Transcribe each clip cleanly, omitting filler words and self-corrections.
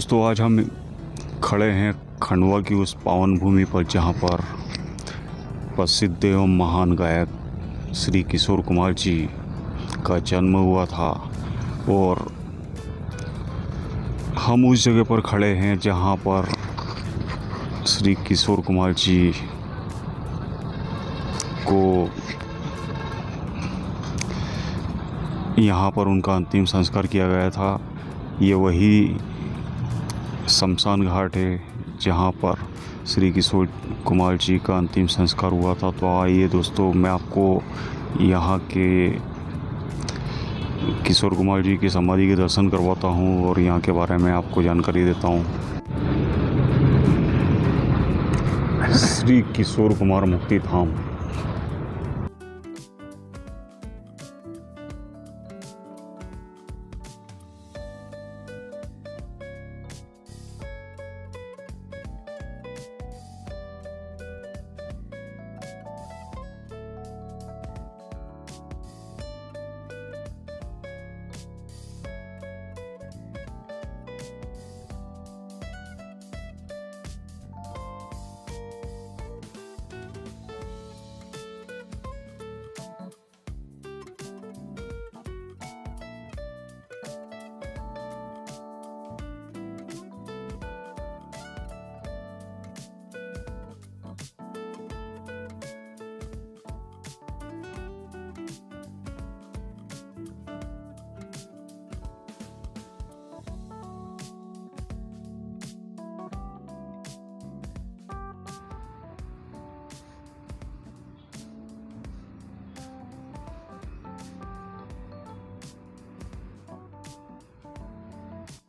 दोस्तों, आज हम खड़े हैं खंडवा की उस पावन भूमि पर जहां पर प्रसिद्ध एवं महान गायक श्री किशोर कुमार जी का जन्म हुआ था। और हम उस जगह पर खड़े हैं जहां पर श्री किशोर कुमार जी को यहाँ पर उनका अंतिम संस्कार किया गया था। ये वही शमशान घाट है जहाँ पर श्री किशोर कुमार जी का अंतिम संस्कार हुआ था। तो आइए दोस्तों, मैं आपको यहाँ के किशोर कुमार जी की समाधि के दर्शन करवाता हूँ और यहाँ के बारे में आपको जानकारी देता हूँ। श्री किशोर कुमार मुक्ति धाम।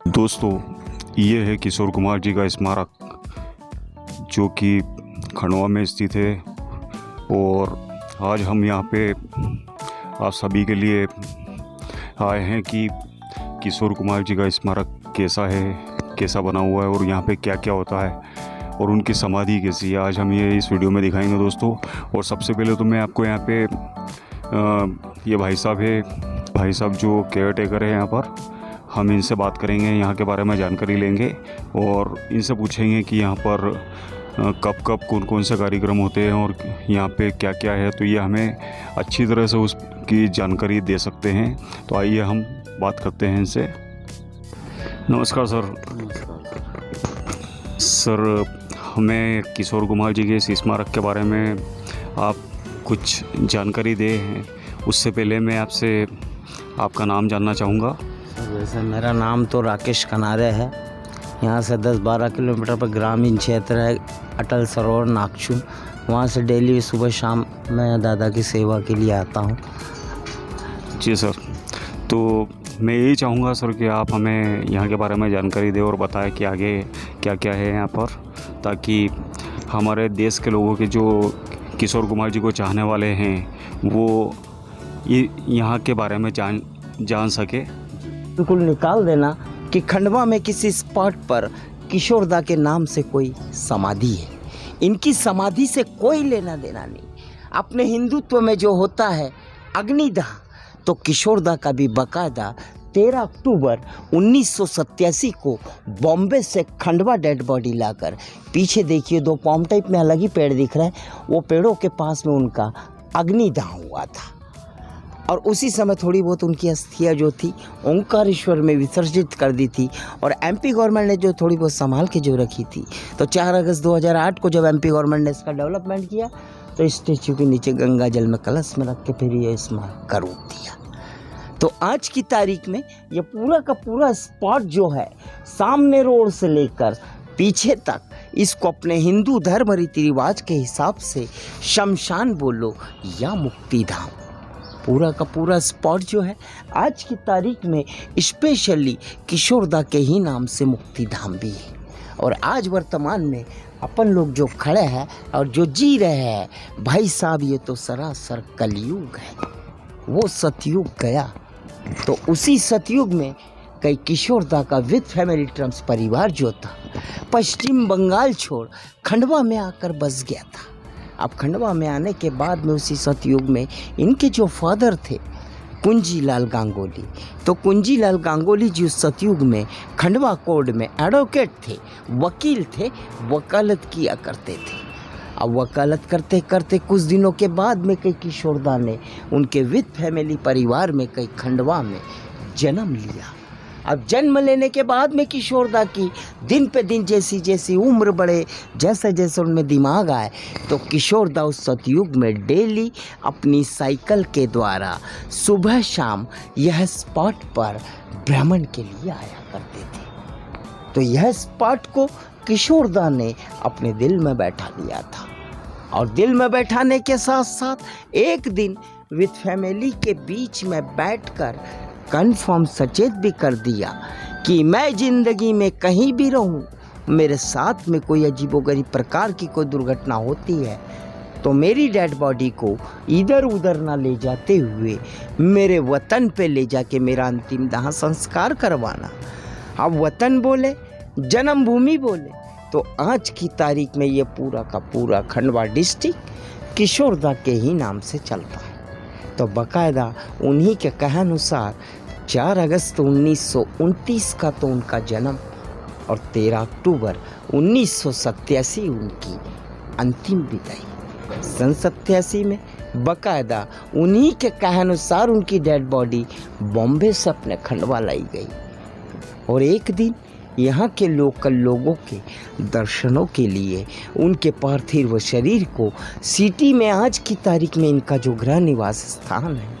दोस्तों, ये है किशोर कुमार जी का स्मारक जो कि खंडवा में स्थित है। और आज हम यहाँ पे आप सभी के लिए आए हैं कि किशोर कुमार जी का स्मारक कैसा है, कैसा बना हुआ है और यहाँ पे क्या क्या होता है और उनकी समाधि कैसी है, आज हम ये इस वीडियो में दिखाएंगे दोस्तों। और सबसे पहले तो मैं आपको यहाँ पे ये भाई साहब जो केयर टेकर है यहाँ पर, हम इनसे बात करेंगे, यहाँ के बारे में जानकारी लेंगे और इनसे पूछेंगे कि यहाँ पर कब कब कौन कौन से कार्यक्रम होते हैं और यहाँ पे क्या क्या है। तो ये हमें अच्छी तरह से उसकी जानकारी दे सकते हैं। तो आइए हम बात करते हैं इनसे। नमस्कार सर। सर, हमें किशोर कुमार जी के इस स्मारक के बारे में आप कुछ जानकारी दें। उससे पहले मैं आपसे आपका नाम जानना चाहूँगा। वैसे मेरा नाम तो राकेश कनारे है। यहाँ से 10-12 किलोमीटर पर ग्रामीण क्षेत्र है अटल सरोवर नागचू। वहाँ से डेली सुबह शाम मैं दादा की सेवा के लिए आता हूँ। जी सर, तो मैं यही चाहूँगा सर कि आप हमें यहाँ के बारे में जानकारी दें और बताएं कि आगे क्या क्या है यहाँ पर, ताकि हमारे देश के लोगों के जो किशोर कुमार जी को चाहने वाले हैं वो ये यहाँ के बारे में जान सके। बिल्कुल निकाल देना कि खंडवा में किसी स्पॉट पर किशोरदा के नाम से कोई समाधि है। इनकी समाधि से कोई लेना देना नहीं। अपने हिंदुत्व में जो होता है अग्निदाह, तो किशोरदा का भी बाकायदा 13 अक्टूबर 1987 को बॉम्बे से खंडवा डेड बॉडी लाकर, पीछे देखिए 2 पॉम टाइप में अलग ही पेड़ दिख रहा है, वो पेड़ों के पास में उनका अग्निदाह हुआ था। और उसी समय थोड़ी बहुत उनकी अस्थियाँ जो थी ओंकारेश्वर में विसर्जित कर दी थी। और एमपी गवर्नमेंट ने जो थोड़ी बहुत संभाल के जो रखी थी, तो 4 अगस्त 2008 को जब एमपी गवर्नमेंट ने इसका डेवलपमेंट किया तो स्टैच्यू के नीचे गंगा जल में कलश में रख के फिर ये स्मारक का रूप दिया। तो आज की तारीख में ये पूरा का पूरा स्पॉट जो है, सामने रोड से लेकर पीछे तक, इसको अपने हिंदू धर्म रीति रिवाज के हिसाब से शमशान बोलो या मुक्ति धाम, पूरा का पूरा स्पॉट जो है आज की तारीख में स्पेशली किशोरदा के ही नाम से मुक्ति धाम भी है। और आज वर्तमान में अपन लोग जो खड़े हैं और जो जी रहे हैं, भाई साहब, ये तो सरासर कलयुग है। वो सतयुग गया तो उसी सतयुग में कई किशोरदा का विद फैमिली ट्रम्स परिवार जो था, पश्चिम बंगाल छोड़ खंडवा में आकर बस गया था। अब खंडवा में आने के बाद में उसी सतयुग में इनके जो फादर थे कुंजीलाल गांगुली। तो कुंजीलाल गांगुली जी उस सतयुग में खंडवा कोर्ट में एडवोकेट थे, वकील थे, वकालत किया करते थे। अब वकालत करते करते कुछ दिनों के बाद में कई किशोरदा ने उनके विद फैमिली परिवार में कई खंडवा में जन्म लिया। अब जन्म लेने के बाद में किशोरदा की दिन पे दिन जैसी जैसी उम्र बढ़े, जैसे जैसे उनमें दिमाग आए, तो किशोरदा उस सतयुग में डेली अपनी साइकिल के द्वारा सुबह शाम यह स्पॉट पर भ्रमण के लिए आया करते थे। तो यह स्पॉट को किशोरदा ने अपने दिल में बैठा लिया था, और दिल में बैठाने के साथ साथ एक दिन विद फैमिली के बीच में बैठकर कन्फर्म सचेत भी कर दिया कि मैं जिंदगी में कहीं भी रहूं, मेरे साथ में कोई अजीबोगरीब प्रकार की कोई दुर्घटना होती है तो मेरी डेड बॉडी को इधर उधर ना ले जाते हुए मेरे वतन पे ले जाके मेरा अंतिम दाह संस्कार करवाना। अब वतन बोले, जन्मभूमि बोले, तो आज की तारीख में ये पूरा का पूरा खंडवा डिस्ट्रिक्ट किशोरदा के ही नाम से चलता है। तो बाकायदा उन्हीं के कहानुसार 4 अगस्त 1929 का तो उनका जन्म और 13 अक्टूबर 1987 उनकी अंतिम विदाई। सन 87 में बाकायदा उन्हीं के कहानुसार उनकी डेड बॉडी बॉम्बे से अपने खंडवा लाई गई, और एक दिन यहाँ के लोकल लोगों के दर्शनों के लिए उनके पार्थिव शरीर को सिटी में आज की तारीख में इनका जो गृह निवास स्थान है,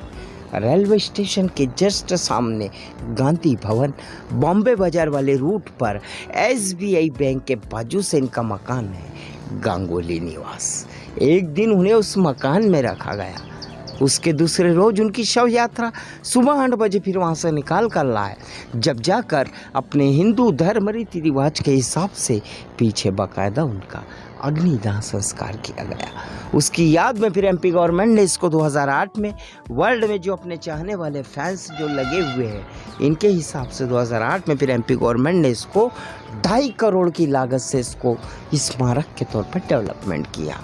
रेलवे स्टेशन के जस्ट सामने गांधी भवन, बॉम्बे बाजार वाले रूट पर SBI बैंक के बाजू से इनका मकान है, गांगुली निवास। एक दिन उन्हें उस मकान में रखा गया। उसके दूसरे रोज उनकी शव यात्रा सुबह 8 बजे फिर वहाँ से निकाल कर लाए, जब जाकर अपने हिंदू धर्म रीति रिवाज के हिसाब से पीछे बाकायदा उनका अग्निदाह संस्कार किया गया। उसकी याद में फिर MP गवर्नमेंट ने इसको 2008 में वर्ल्ड में जो अपने चाहने वाले फैंस जो लगे हुए हैं, इनके हिसाब से 2008 में फिर MP गवर्नमेंट ने इसको 2.5 करोड़ की लागत से इसको स्मारक के तौर पर डेवलपमेंट किया।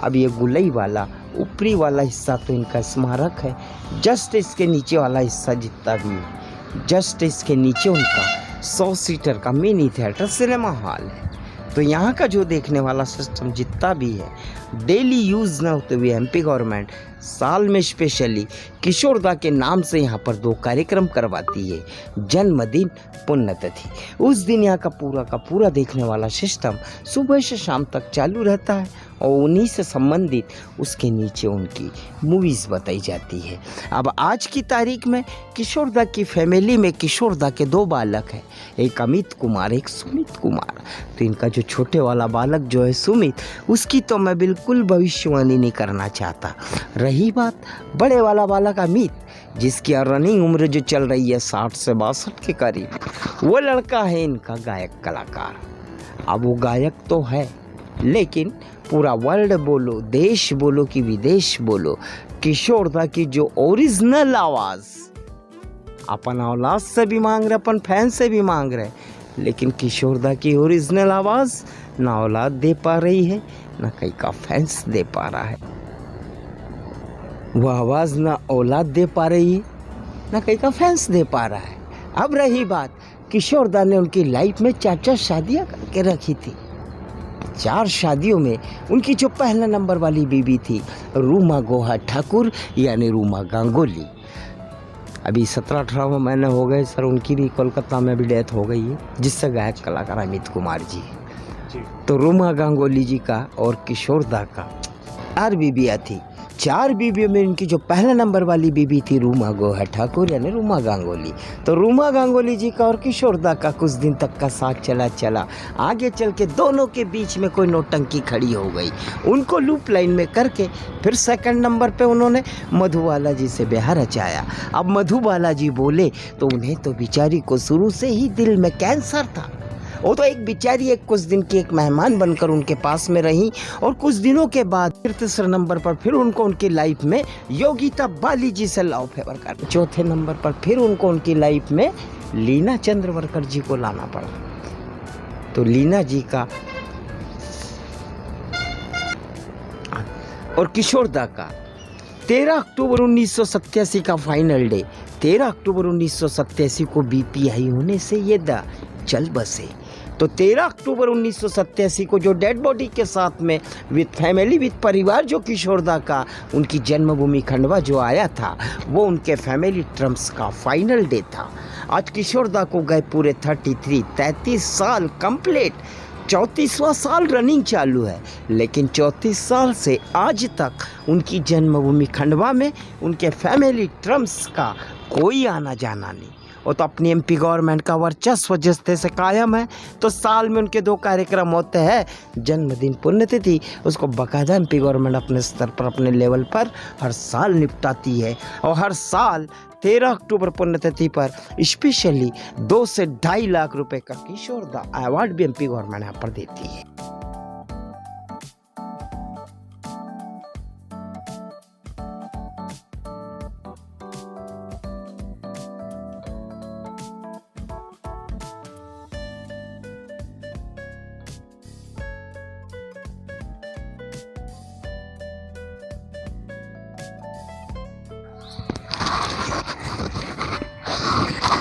अब ये गुलई वाला ऊपरी वाला हिस्सा तो इनका स्मारक है, जस्ट इसके नीचे वाला हिस्सा जितना भी है, जस्ट इसके नीचे उनका 100 सीटर का मिनी थिएटर सिनेमा हॉल है। तो यहाँ का जो देखने वाला सिस्टम जितना भी है, डेली यूज़ न होते हुए MP गवर्नमेंट साल में स्पेशली किशोरदा के नाम से यहाँ पर 2 कार्यक्रम करवाती है, जन्मदिन, पुण्यतिथि। उस दिन यहाँ का पूरा देखने वाला सिस्टम सुबह से शाम तक चालू रहता है, और उन्हीं से संबंधित उसके नीचे उनकी मूवीज़ बताई जाती है। अब आज की तारीख में किशोरदा की फैमिली में किशोरदा के 2 बालक हैं, एक अमित कुमार, एक सुमित कुमार। तो इनका जो छोटे वाला बालक जो है सुमित, उसकी तो मैं बिल्कुल भविष्यवाणी नहीं करना चाहता। रही बात बड़े वाला बालक अमित, जिसकी रनिंग उम्र जो चल रही है 60 से 62 के करीब, वो लड़का है इनका गायक कलाकार। अब वो गायक तो है, लेकिन पूरा वर्ल्ड बोलो, देश बोलो कि विदेश बोलो, किशोरदा की जो ओरिजिनल आवाज़ अपन औलाद से भी मांग रहे, अपन फैन से भी मांग रहे, लेकिन किशोरदा की ओरिजिनल आवाज़ ना औलाद दे पा रही है, ना कहीं का फैंस दे पा रहा है। वो आवाज़ ना औलाद दे पा रही है, ना कहीं का फैंस दे पा रहा है। अब रही बात, किशोरदा ने उनकी लाइफ में 4 शादियाँ करके रखी थी। 4 शादियों में उनकी जो पहला नंबर वाली बीवी थी रूमा गोहा ठाकुर, यानी रूमा गांगुली। अभी 17-18 महीने हो गए सर, उनकी भी कोलकाता में भी डेथ हो गई है, जिससे गायक कलाकार अमित कुमार जी। तो रूमा गांगुली जी का और किशोरदा का 4 बीबियाँ थी। 4 बीबियों में इनकी जो पहला नंबर वाली बीबी थी रूमा गोहा ठाकुर, यानी रूमा गांगुली। तो रूमा गांगुली जी का और किशोरदा का कुछ दिन तक का साथ चला, आगे चल के दोनों के बीच में कोई नौटंकी खड़ी हो गई। उनको लूप लाइन में करके फिर 2nd नंबर पे उन्होंने मधुबाला जी से ब्याह रचाया। अब मधुबाला जी बोले तो उन्हें तो बेचारी को शुरू से ही दिल में कैंसर था। वो तो एक बेचारी एक कुछ दिन की एक मेहमान बनकर उनके पास में रही, और कुछ दिनों के बाद फिर 3रे नंबर पर फिर उनको उनकी लाइफ में योगिता बाली जी से लव फेवर कर, 4थे नंबर पर फिर उनको उनकी लाइफ में लीना चंद्रवरकर जी को लाना पड़ा। तो लीना जी का और किशोरदा का 13 अक्टूबर 1987 का फाइनल डे। 13 अक्टूबर 1987 को बीपीआई होने से ये चल बसे। तो 13 अक्टूबर 1987 को जो डेड बॉडी के साथ में विद फैमिली विद परिवार जो किशोरदा का उनकी जन्मभूमि खंडवा जो आया था, वो उनके फैमिली ट्रम्प्स का फाइनल डे था। आज किशोरदा को गए पूरे 33 साल कंप्लीट, 34वां साल रनिंग चालू है, लेकिन 34 साल से आज तक उनकी जन्मभूमि खंडवा में उनके फैमिली ट्रम्प्स का कोई आना जाना नहीं। वो तो अपनी एमपी गवर्नमेंट का वर्चस्व जिसते से कायम है। तो साल में उनके 2 कार्यक्रम होते हैं, जन्मदिन पुण्यतिथि, उसको बाकायदा एमपी गवर्नमेंट अपने स्तर पर अपने लेवल पर हर साल निपटाती है। और हर साल 13 अक्टूबर पुण्यतिथि पर स्पेशली 2 से 2.5 लाख रुपए का किशोरदा अवार्ड भी एमपी गवर्नमेंट यहाँ पर देती है।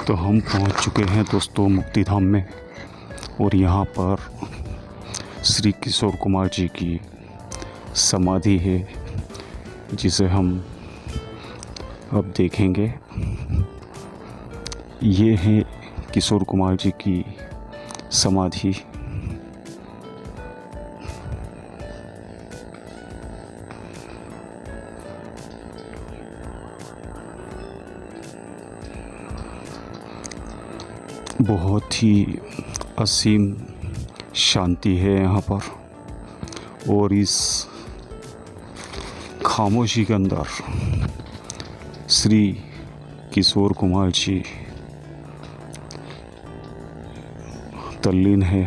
तो हम पहुंच चुके हैं दोस्तों मुक्ति धाम में, और यहाँ पर श्री किशोर कुमार जी की समाधि है जिसे हम अब देखेंगे। ये है किशोर कुमार जी की समाधि। बहुत ही असीम शांति है यहाँ पर, और इस खामोशी के अंदर श्री किशोर कुमार जी तल्लीन है।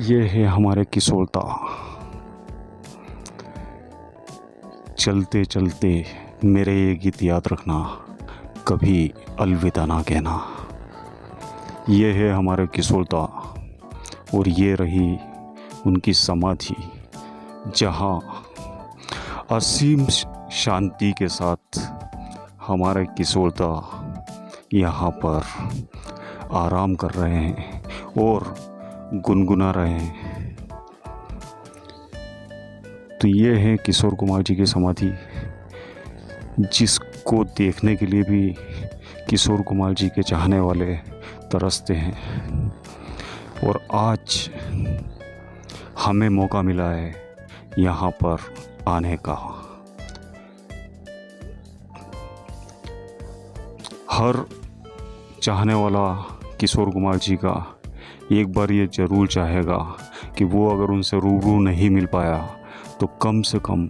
ये है हमारे किशोरदा। चलते चलते मेरे ये गीत याद रखना, कभी अलविदा ना कहना। ये है हमारे किशोरदा, और ये रही उनकी समाधि जहाँ असीम शांति के साथ हमारे किशोरदा यहाँ पर आराम कर रहे हैं और गुनगुना रहे हैं। तो ये है किशोर कुमार जी की समाधि, जिसको देखने के लिए भी किशोर कुमार जी के चाहने वाले तरसते हैं। और आज हमें मौका मिला है यहाँ पर आने का। हर चाहने वाला किशोर कुमार जी का एक बार ये ज़रूर चाहेगा कि वो अगर उनसे रूबरू नहीं मिल पाया तो कम से कम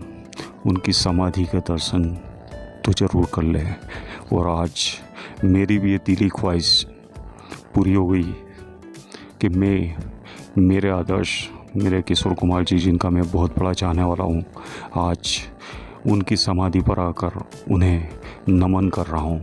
उनकी समाधि के दर्शन तो ज़रूर कर ले। और आज मेरी भी ये दिली ख्वाहिश पूरी हो गई कि मेरे आदर्श मेरे किशोर कुमार जी, जिनका मैं बहुत बड़ा चाहने वाला हूँ, आज उनकी समाधि पर आकर उन्हें नमन कर रहा हूँ।